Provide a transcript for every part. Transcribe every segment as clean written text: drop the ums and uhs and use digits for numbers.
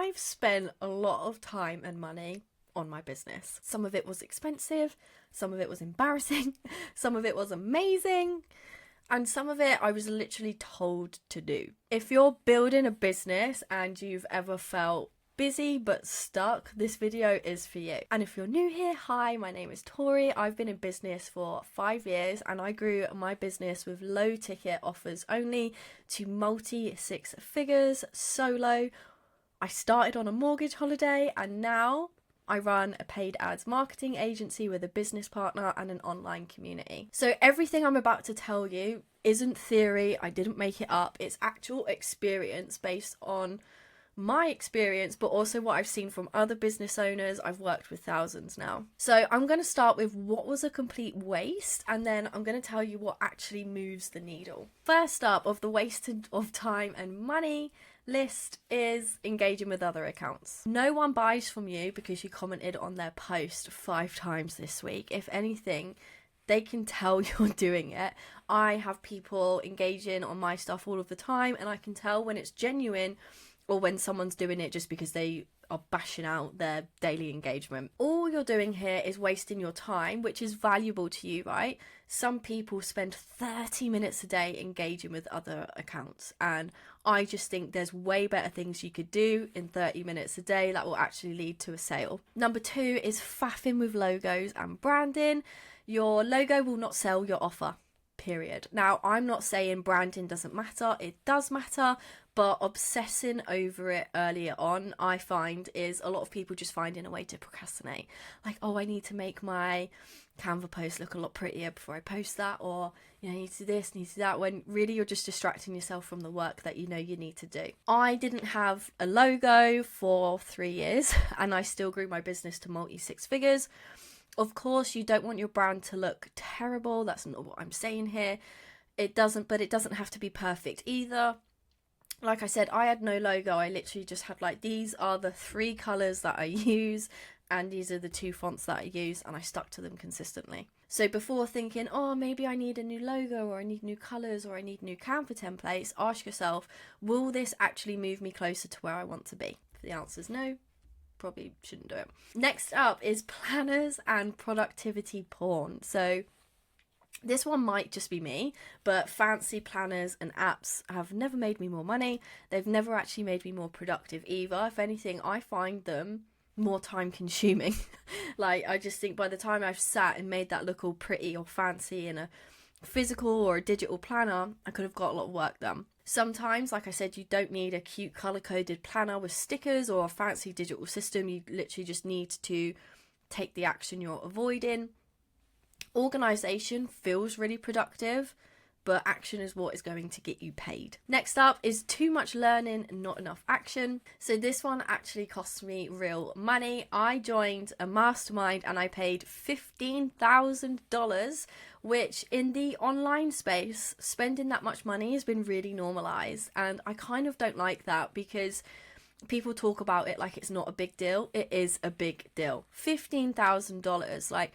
I've spent a lot of time and money on my business. Some of it was expensive, some of it was embarrassing, some of it was amazing, and some of it I was literally told to do. If you're building a business and you've ever felt busy but stuck, this video is for you. And if you're new here, hi, my name is Tori. I've been in business for 5 years and I grew my business with low ticket offers only to multi 6 figures solo. I started on a mortgage holiday and now I run a paid ads marketing agency with a business partner and an online community. So everything I'm about to tell you isn't theory, I didn't make it up, it's actual experience based on my experience, but also what I've seen from other business owners. I've worked with thousands now. So I'm going to start with what was a complete waste, and then I'm going to tell you what actually moves the needle. First up of the wasted of time and money list is engaging with other accounts. No one buys from you because you commented on their post 5 times this week. If anything, they can tell you're doing it. I have people engaging on my stuff all of the time, and I can tell when it's genuine or when someone's doing it just because they are bashing out their daily engagement. All you're doing here is wasting your time, which is valuable to you, right? Some people spend 30 minutes a day engaging with other accounts, and I just think there's way better things you could do in 30 minutes a day that will actually lead to a sale. Number 2 is faffing with logos and branding. Your logo will not sell your offer, period. Now, I'm not saying branding doesn't matter, it does matter, but obsessing over it earlier on, I find, is a lot of people just finding a way to procrastinate. Like, oh, I need to make my Canva post look a lot prettier before I post that, or, you know, I need to do this, need to do that, when really you're just distracting yourself from the work that you know you need to do. I didn't have a logo for 3 years, and I still grew my business to multi 6 figures. Of course, you don't want your brand to look terrible. That's not what I'm saying here. It doesn't have to be perfect either. Like I said, I had no logo. I literally just had like, these are the 3 colours that I use and these are the 2 fonts that I use, and I stuck to them consistently. So before thinking, oh, maybe I need a new logo or I need new colours or I need new Canva templates, ask yourself, will this actually move me closer to where I want to be? If the answer is no, probably shouldn't do it. Next up is planners and productivity porn. So this one might just be me, but fancy planners and apps have never made me more money. They've never actually made me more productive either. If anything, I find them more time consuming. Like, I just think by the time I've sat and made that look all pretty or fancy in a physical or a digital planner, I could have got a lot of work done. Sometimes, like I said, you don't need a cute color-coded planner with stickers or a fancy digital system. You literally just need to take the action you're avoiding. Organisation feels really productive, but action is what is going to get you paid. Next up is too much learning and not enough action. So this one actually cost me real money. I joined a mastermind and I paid $15,000, which in the online space, spending that much money has been really normalized. And I kind of don't like that because people talk about it like it's not a big deal. It is a big deal. $15,000, like,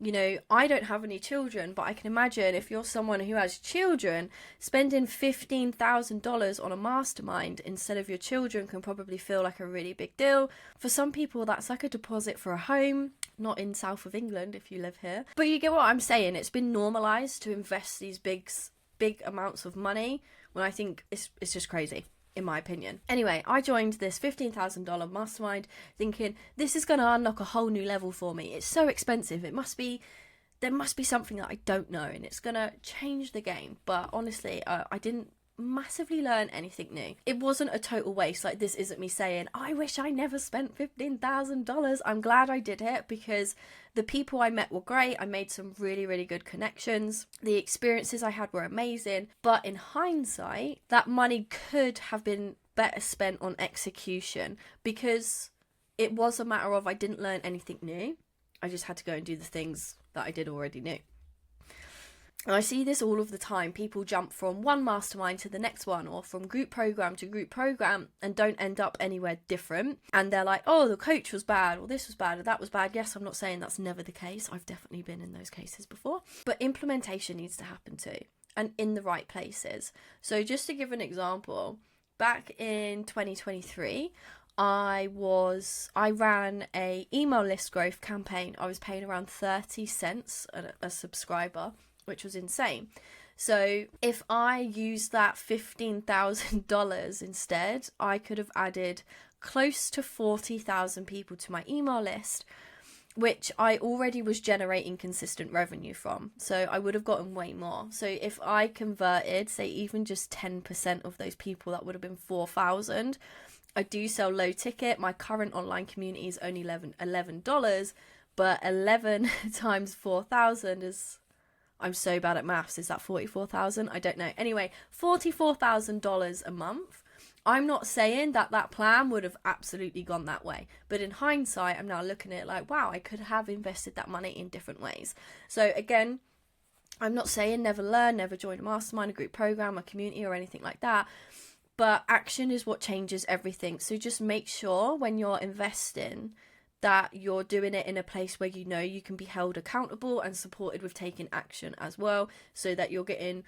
you know, I don't have any children, but I can imagine if you're someone who has children, spending $15,000 on a mastermind instead of your children can probably feel like a really big deal. For some people, that's like a deposit for a home, not in south of England if you live here. But you get what I'm saying. It's been normalised to invest these big amounts of money when I think it's just crazy, in my opinion. Anyway, I joined this $15,000 mastermind thinking this is going to unlock a whole new level for me. It's so expensive. There must be something that I don't know and it's going to change the game. But honestly, I didn't massively learn anything new. It wasn't a total waste. Like, this isn't me saying, I wish I never spent $15,000. I'm glad I did it because the people I met were great. I made some really, really good connections. The experiences I had were amazing. But in hindsight, that money could have been better spent on execution because it was a matter of I didn't learn anything new. I just had to go and do the things that I did already know. And I see this all of the time. People jump from one mastermind to the next one or from group program to group program and don't end up anywhere different. And they're like, oh, the coach was bad or this was bad or that was bad. Yes, I'm not saying that's never the case. I've definitely been in those cases before. But implementation needs to happen too, and in the right places. So just to give an example, back in 2023, I ran a email list growth campaign. I was paying around 30 cents a subscriber, which was insane. So if I used that $15,000 instead, I could have added close to 40,000 people to my email list, which I already was generating consistent revenue from. So I would have gotten way more. So if I converted, say, even just 10% of those people, that would have been 4,000. I do sell low ticket. My current online community is only $11, but 11 times 4,000 is, I'm so bad at maths. Is that 44,000? I don't know. Anyway, $44,000 a month. I'm not saying that that plan would have absolutely gone that way, but in hindsight, I'm now looking at it like, wow, I could have invested that money in different ways. So again, I'm not saying never learn, never join a mastermind, a group program, a community, or anything like that. But action is what changes everything. So just make sure when you're investing that you're doing it in a place where you know you can be held accountable and supported with taking action as well, so that you're getting,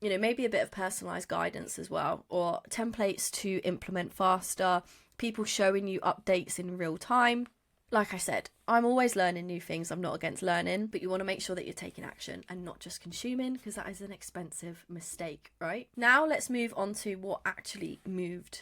you know, maybe a bit of personalized guidance as well, or templates to implement faster, people showing you updates in real time. Like I said, I'm always learning new things. I'm not against learning, but you want to make sure that you're taking action and not just consuming, because that is an expensive mistake, right? Now let's move on to what actually moved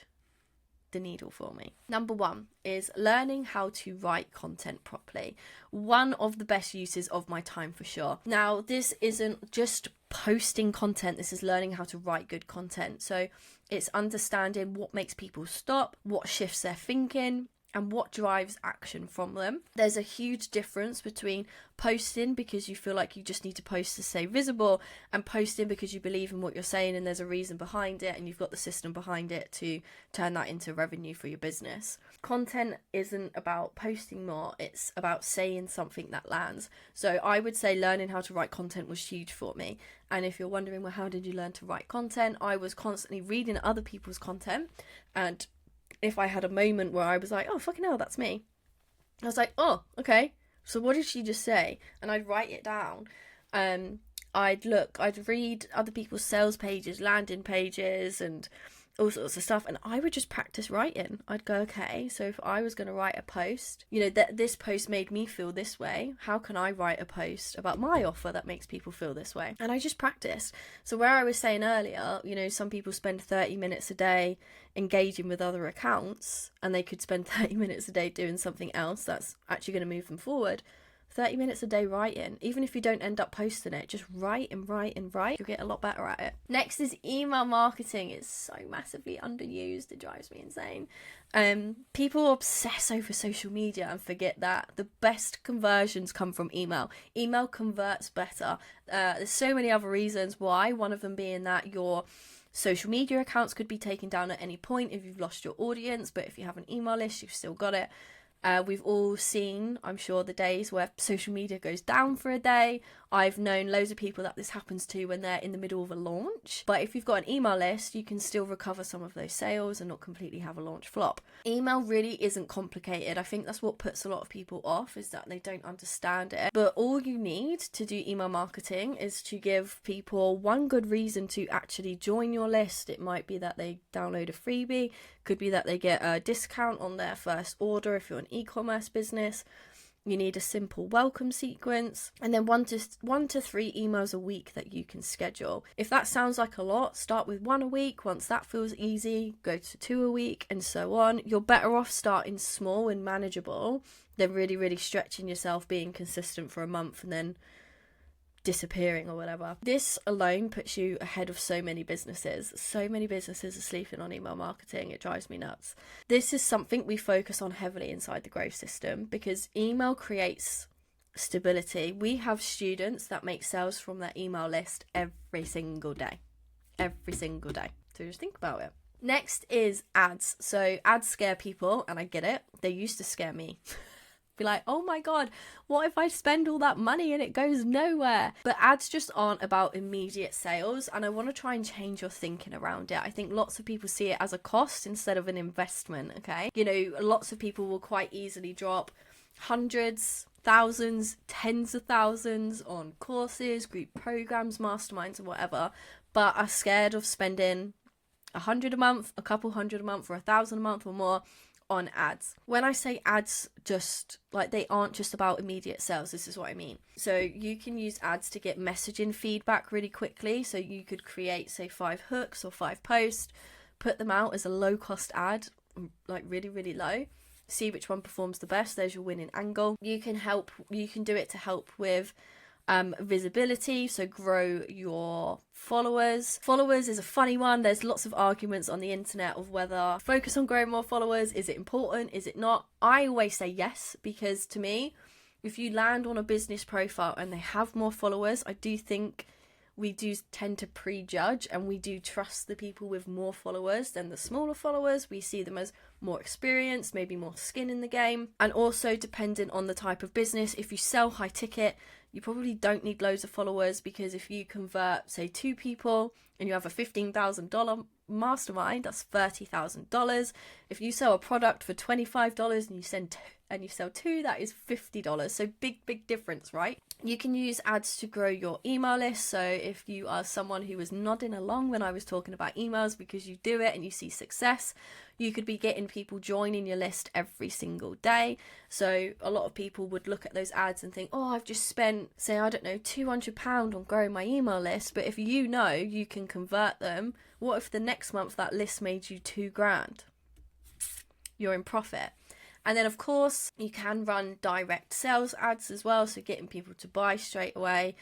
the needle for me. Number one is learning how to write content properly. One of the best uses of my time for sure. Now, this isn't just posting content. This is learning how to write good content. So it's understanding what makes people stop, what shifts their thinking, and what drives action from them. There's a huge difference between posting because you feel like you just need to post to stay visible, and posting because you believe in what you're saying and there's a reason behind it and you've got the system behind it to turn that into revenue for your business. Content isn't about posting more, it's about saying something that lands. So I would say learning how to write content was huge for me. And if you're wondering, well, how did you learn to write content? I was constantly reading other people's content, and if I had a moment where I was like, oh, fucking hell, that's me, I was like, oh, okay, so what did she just say? And I'd write it down. I'd read other people's sales pages, landing pages, and all sorts of stuff, and I would just practice writing. I'd go, okay, so if I was going to write a post, you know, that this post made me feel this way, how can I write a post about my offer that makes people feel this way? And I just practiced. So where I was saying earlier, you know, some people spend 30 minutes a day engaging with other accounts, and they could spend 30 minutes a day doing something else that's actually going to move them forward. 30 minutes a day writing, even if you don't end up posting it, just write and write and write. You'll get a lot better at it. Next is email marketing. It's so massively underused. It drives me insane. People obsess over social media and forget that the best conversions come from email. Email converts better. There's so many other reasons why, one of them being that your social media accounts could be taken down at any point if you've lost your audience, but if you have an email list, you've still got it. We've all seen, I'm sure, the days where social media goes down for a day. I've known loads of people that this happens to when they're in the middle of a launch. But if you've got an email list, you can still recover some of those sales and not completely have a launch flop. Email really isn't complicated. I think that's what puts a lot of people off, is that they don't understand it. But all you need to do email marketing is to give people one good reason to actually join your list. It might be that they download a freebie, could be that they get a discount on their first order if you're an e-commerce business. You need a simple welcome sequence, and then one to three emails a week that you can schedule. If that sounds like a lot, start with 1 a week. Once that feels easy, go to 2 a week, and so on. You're better off starting small and manageable than really stretching yourself, being consistent for a month and then disappearing or whatever. This alone puts you ahead of so many businesses. So many businesses are sleeping on email marketing. It drives me nuts. This is something we focus on heavily inside the growth system because email creates stability. We have students that make sales from their email list every single day. Every single day. So just think about it. Next is ads. So ads scare people, and I get it. They used to scare me. Be like, oh my god, what if I spend all that money and it goes nowhere? But ads just aren't about immediate sales, and I want to try and change your thinking around it. I think lots of people see it as a cost instead of an investment, okay? You know, lots of people will quite easily drop hundreds, thousands, tens of thousands on courses, group programs, masterminds, and whatever, but are scared of spending $100 a month, a couple hundred a month, or $1,000 a month or more on ads. When I say ads, just like they aren't just about immediate sales, this is what I mean. So you can use ads to get messaging feedback really quickly. So you could create, say, 5 hooks or 5 posts, put them out as a low cost ad, like really, really low. See which one performs the best. There's your winning angle. You can do it to help with visibility, so grow your followers. Followers is a funny one. There's lots of arguments on the internet of whether focus on growing more followers, is it important, is it not? I always say yes, because to me, if you land on a business profile and they have more followers, I do think we do tend to prejudge, and we do trust the people with more followers than the smaller followers. We see them as more experienced, maybe more skin in the game. And also, dependent on the type of business, if you sell high ticket, you probably don't need loads of followers, because if you convert, say, 2 people and you have a $15,000 mastermind, that's $30,000. If you sell a product for $25 and you sell 2, that is $50. So big difference, right? You can use ads to grow your email list. So if you are someone who was nodding along when I was talking about emails because you do it and you see success, you could be getting people joining your list every single day. So a lot of people would look at those ads and think, oh, I've just spent, say, I don't know, £200 on growing my email list. But if you know you can convert them, what if the next month that list made you $2,000? You're in profit. And then, of course, you can run direct sales ads as well, so getting people to buy straight away.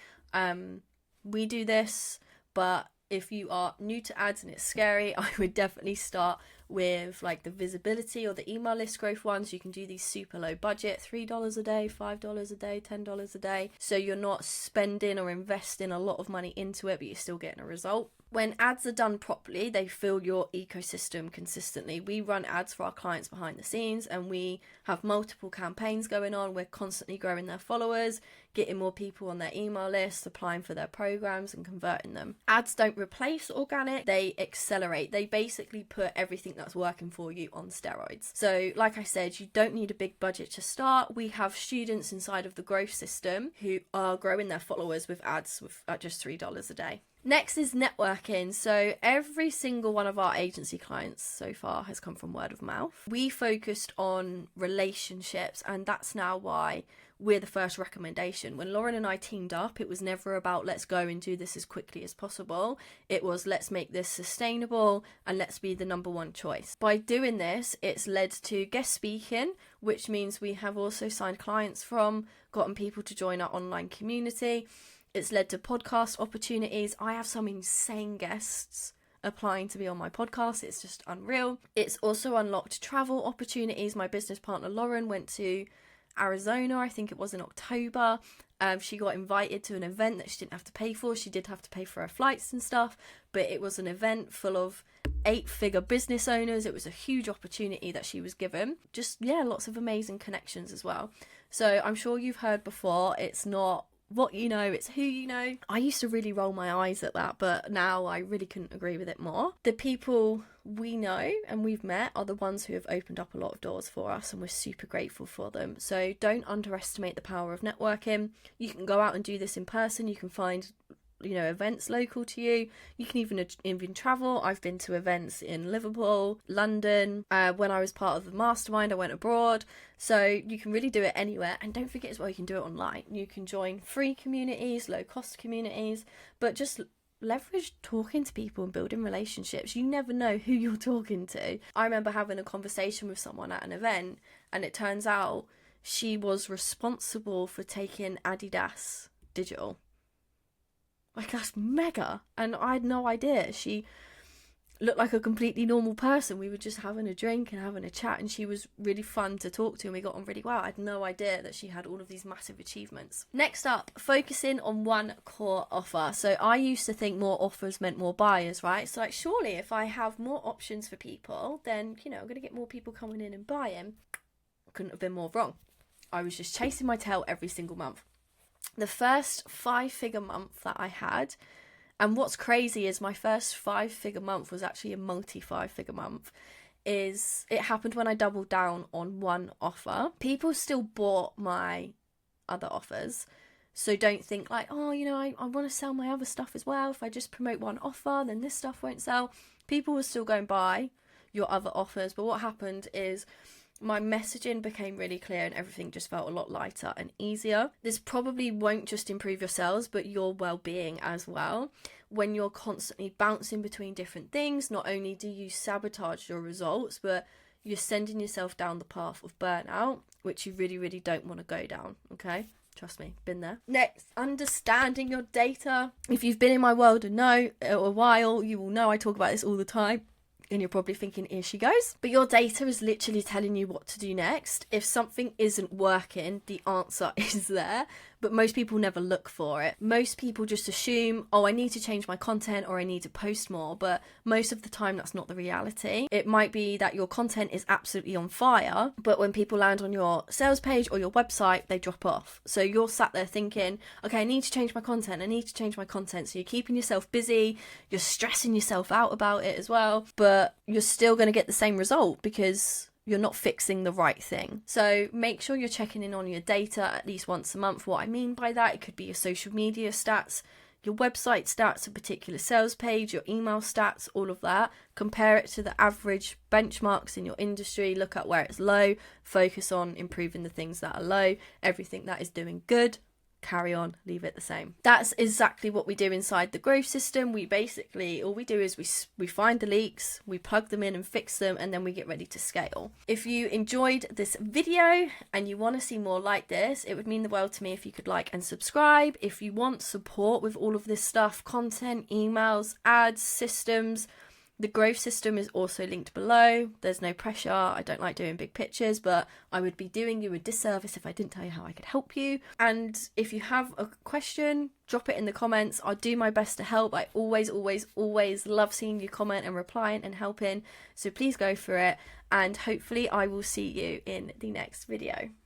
We do this, but if you are new to ads and it's scary, I would definitely start with like the visibility or the email list growth ones. You can do these super low budget, $3 a day, $5 a day, $10 a day. So you're not spending or investing a lot of money into it, but you're still getting a result. When ads are done properly, they fill your ecosystem consistently. We run ads for our clients behind the scenes, and we have multiple campaigns going on. We're constantly growing their followers, getting more people on their email list, applying for their programs and converting them. Ads don't replace organic, they accelerate. They basically put everything that's working for you on steroids. So like I said, you don't need a big budget to start. We have students inside of the growth system who are growing their followers with ads at just $3 a day. Next is networking. So every single one of our agency clients so far has come from word of mouth. We focused on relationships, and that's now why we're the first recommendation. When Lauren and I teamed up, it was never about let's go and do this as quickly as possible. It was let's make this sustainable and let's be the number one choice. By doing this, it's led to guest speaking, which means we have also signed clients from, gotten people to join our online community. It's led to podcast opportunities. I have some insane guests applying to be on my podcast. It's just unreal. It's also unlocked travel opportunities. My business partner Lauren went to Arizona, I think it was in October. She got invited to an event that she didn't have to pay for. She did have to pay for her flights and stuff, but it was an event full of 8-figure business owners. It was a huge opportunity that she was given. Just, yeah, lots of amazing connections as well. So I'm sure you've heard before, it's not what you know, it's who you know. I used to really roll my eyes at that, but now I really couldn't agree with it more. The people we know and we've met are the ones who have opened up a lot of doors for us, and we're super grateful for them. So don't underestimate the power of networking. You can go out and do this in person. You can find events local to you. You can even travel. I've been to events in Liverpool, London. When I was part of the mastermind, I went abroad. So you can really do it anywhere. And don't forget as well, you can do it online. You can join free communities, low cost communities, but just leverage talking to people and building relationships. You never know who you're talking to. I remember having a conversation with someone at an event, and it turns out she was responsible for taking Adidas digital. Like, that's mega. And I had no idea. She looked like a completely normal person. We were just having a drink and having a chat, and she was really fun to talk to, and we got on really well. I had no idea that she had all of these massive achievements. Next up, focusing on one core offer. So I used to think more offers meant more buyers, right? So like, surely if I have more options for people, then, I'm going to get more people coming in and buying. Couldn't have been more wrong. I was just chasing my tail every single month. The first 5-figure month that I had, and what's crazy is my first 5-figure month was actually a multi-5-figure month, is it happened when I doubled down on one offer. People still bought my other offers, so don't think like, oh, I want to sell my other stuff as well. If I just promote one offer, then this stuff won't sell. People will still go and buy your other offers. But what happened is my messaging became really clear and everything just felt a lot lighter and easier. This probably won't just improve your sales, but your well-being as well. When you're constantly bouncing between different things, not only do you sabotage your results, but you're sending yourself down the path of burnout, which you really, really don't want to go down, okay? Trust me, been there. Next, understanding your data. If you've been in my world and know a while, you will know I talk about this all the time. And you're probably thinking, here she goes. But your data is literally telling you what to do next. If something isn't working, the answer is there. But most people never look for it. Most people just assume, oh, I need to change my content or I need to post more. But most of the time, that's not the reality. It might be that your content is absolutely on fire, but when people land on your sales page or your website, they drop off. So you're sat there thinking, okay, I need to change my content. I need to change my content. So you're keeping yourself busy. You're stressing yourself out about it as well. But you're still going to get the same result because you're not fixing the right thing. So make sure you're checking in on your data at least once a month. What I mean by that, it could be your social media stats, your website stats, a particular sales page, your email stats, all of that. Compare it to the average benchmarks in your industry. Look at where it's low. Focus on improving the things that are low. Everything that is doing good, carry on, leave it the same. That's exactly what we do inside the growth system. We basically, all we do is we find the leaks, we plug them in and fix them, and then we get ready to scale. If you enjoyed this video and you want to see more like this, it would mean the world to me if you could like and subscribe. If you want support with all of this stuff, content, emails, ads, systems, the growth system is also linked below. There's no pressure. I don't like doing big pictures, but I would be doing you a disservice if I didn't tell you how I could help you. And if you have a question, drop it in the comments. I'll do my best to help. I always love seeing you comment and replying and helping. So please go for it. And hopefully I will see you in the next video.